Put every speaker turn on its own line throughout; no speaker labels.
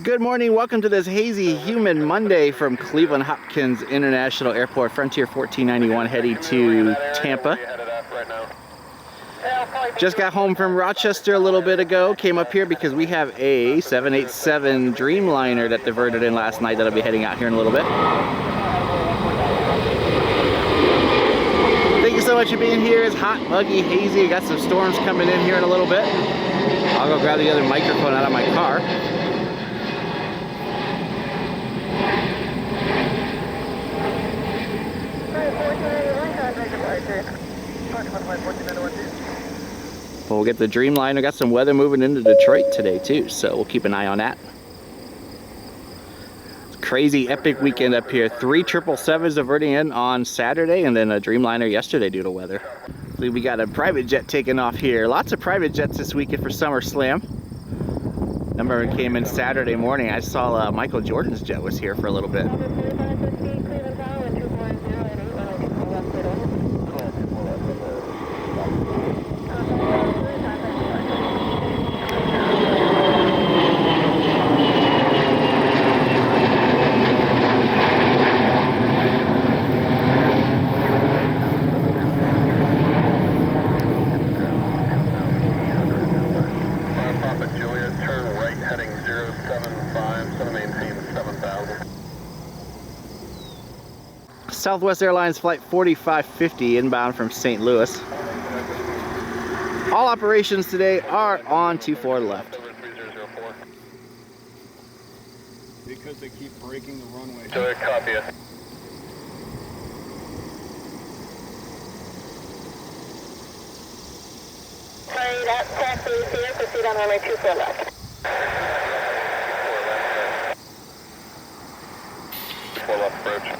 Good morning, welcome to this hazy, humid Monday from Cleveland Hopkins International Airport, Frontier 1491, heading to Tampa. Just got home from Rochester a little bit ago, came up here because we have a 787 Dreamliner that diverted in last night that'll be heading out here in a little bit. Thank you so much for being here. It's hot, muggy, hazy. Got some storms coming in here in a little bit. I'll go grab the other microphone out of my car. We'll get the Dreamliner. Got some weather moving into Detroit today too, so we'll keep an eye on that. It's a crazy, epic weekend up here. 3 777s diverting in on Saturday, and then a Dreamliner yesterday due to weather. We got a private jet taking off here. Lots of private jets this weekend for SummerSlam. Number came in Saturday morning. I saw Michael Jordan's jet was here for a little bit. Southwest Airlines Flight 4550 inbound from St. Louis. All operations today are on 24 left.
Because they keep breaking the runway.
So copy it.
Sorry, that's taxi here. Proceed on runway 24 left.
4 left approach.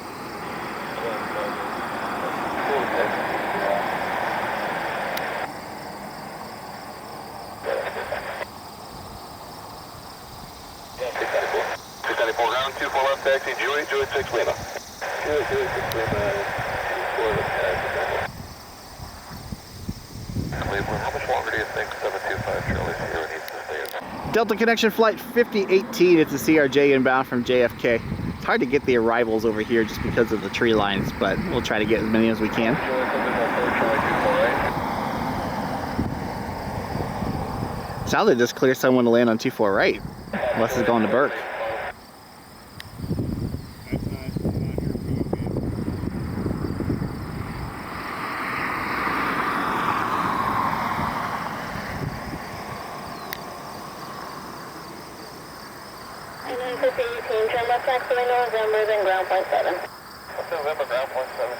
Ground 24 left taxi, Julie 6 Lima. Julie 6 Lima, 24 left taxi. Cleveland, how much longer do you think 725 Charlie Sierra needs to stay in?
Delta Connection Flight 5018, it's a CRJ inbound from JFK. It's hard to get the arrivals over here just because of the tree lines, but we'll try to get as many as we can. Sounds like just clear someone to land on 24 right, unless it's going to Burke.
Turn left taxi November, then ground point 7.
November, ground point 7.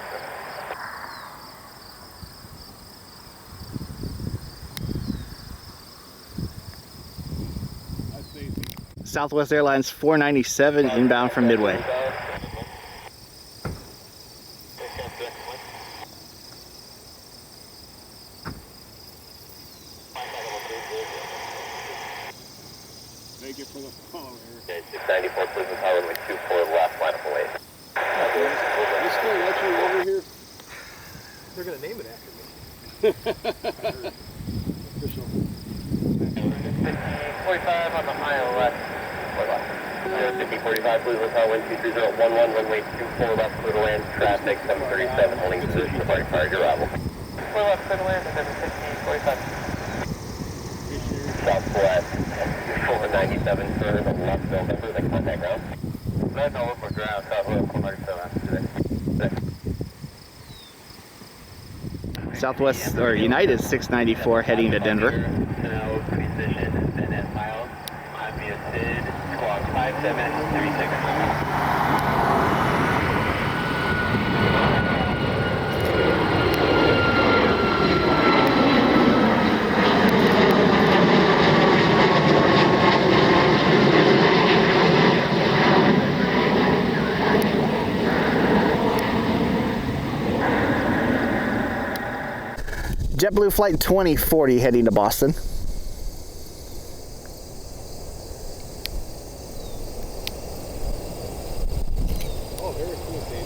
Southwest Airlines 497 inbound from Midway.
Make it for the follower.
Okay, 694 Cleveland Tower, runway 24 left, line up away.
They still let you over here?
They're going to name it after me.
Official.
45 on the mile left. 5045 Cleveland Tower, wind 23011, runway 24 left, clear to land, traffic 737, holding position, departing prior to arrival. 4 left, clear to land, and then 5045. Southwest 497 turn on left November, then contact ground. That's all over ground, Southwest 497.
Southwest, or United 694 heading to Denver.
Now position, then at miles, obvious did, squawk 5736.
JetBlue Flight 2040 heading to Boston.
Oh, very cool, Dave.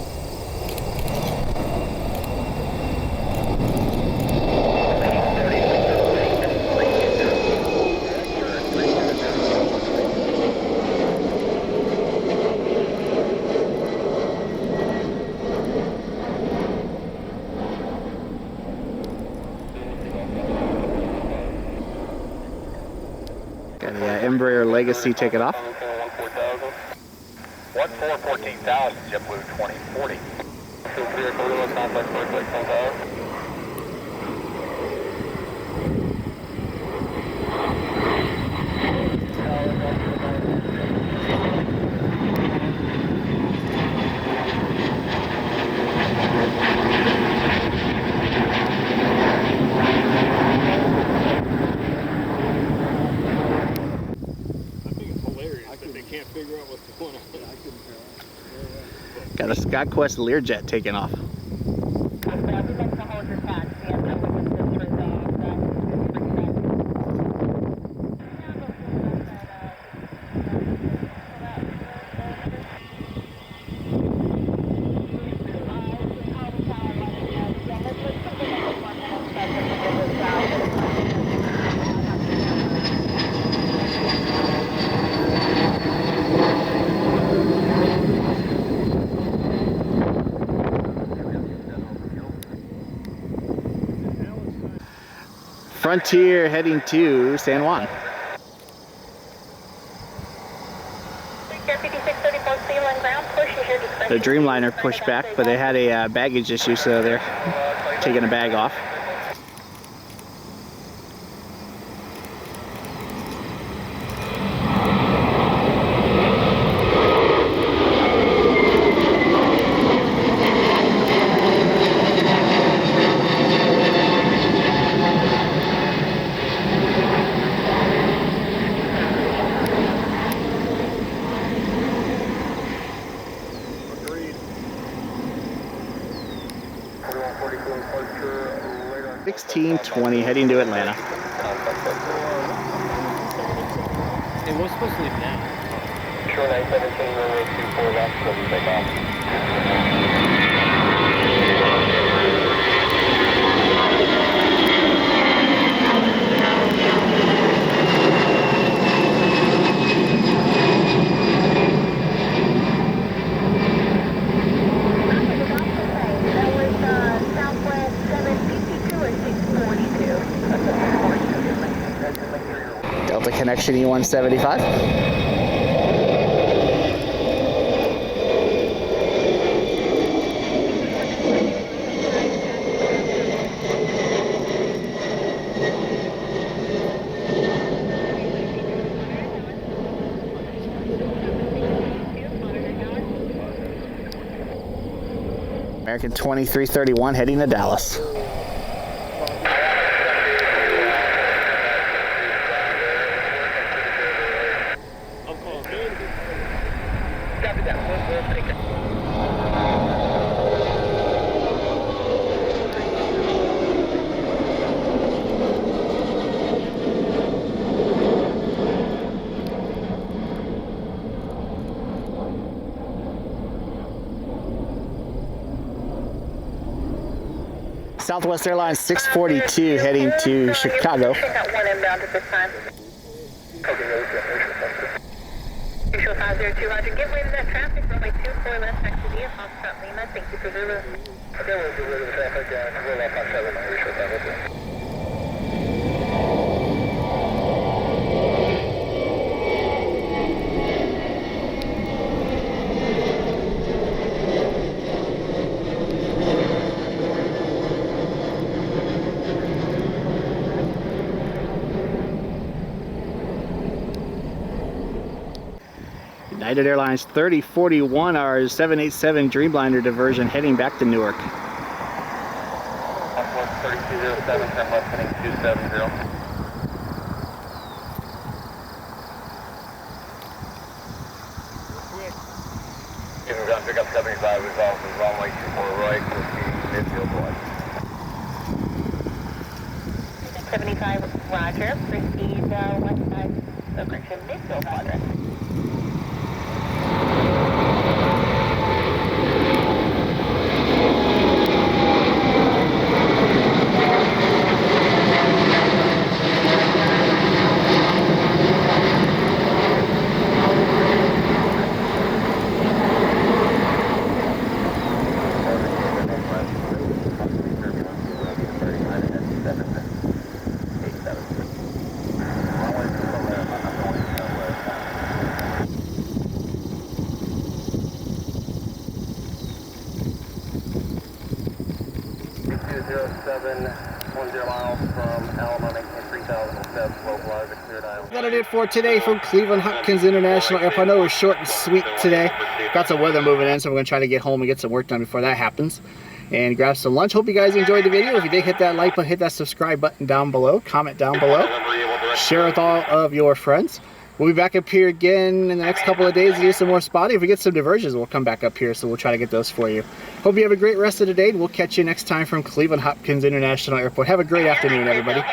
Embraer Legacy taking off.
14,000, JetBlue 2040. 23 complex Berkeley, 10,000.
Can't figure out what's going on. I couldn't tell.
Got a SkyQuest Learjet taking off. Frontier heading to San Juan. The Dreamliner pushed back, but they had a baggage issue, so they're taking a bag off.
Agreed.
1620 heading to Atlanta.
It was supposed to leave now.
Sure, 917, runway 24 left, so we take off.
Delta Connection E175. American 2331 heading to Dallas. Southwest Airlines 642 heading to Chicago.
One inbound at this time. Usual 502, Roger. Give way to that traffic. Runway 24 left, back to the Foxtrot Lima. Thank you for Zulu.
Okay, we'll get rid of the traffic. We'll let Fox 7 know. Usual 502.
United Airlines 3041, our 787 Dreamliner diversion heading back to Newark.
3207, turn left heading 270. Give me ground pickup 75, resolve the runway 24 right, proceed midfield wide.
75, Roger. Proceed west side, correction, midfield quadrant.
3710 miles from Alamo, maintain 3000 steps, localizer, cleared island.
That'll do it for today from Cleveland Hopkins International Airport. I know it was short and sweet today. Got some weather moving in, so we're going to try to get home and get some work done before that happens. And grab some lunch. Hope you guys enjoyed the video. If you did, hit that like button, hit that subscribe button down below. Comment down below. Share with all of your friends. We'll be back up here again in the next couple of days to do some more spotting. If we get some diversions, we'll come back up here, so we'll try to get those for you. Hope you have a great rest of the day, and we'll catch you next time from Cleveland Hopkins International Airport. Have a great afternoon, everybody.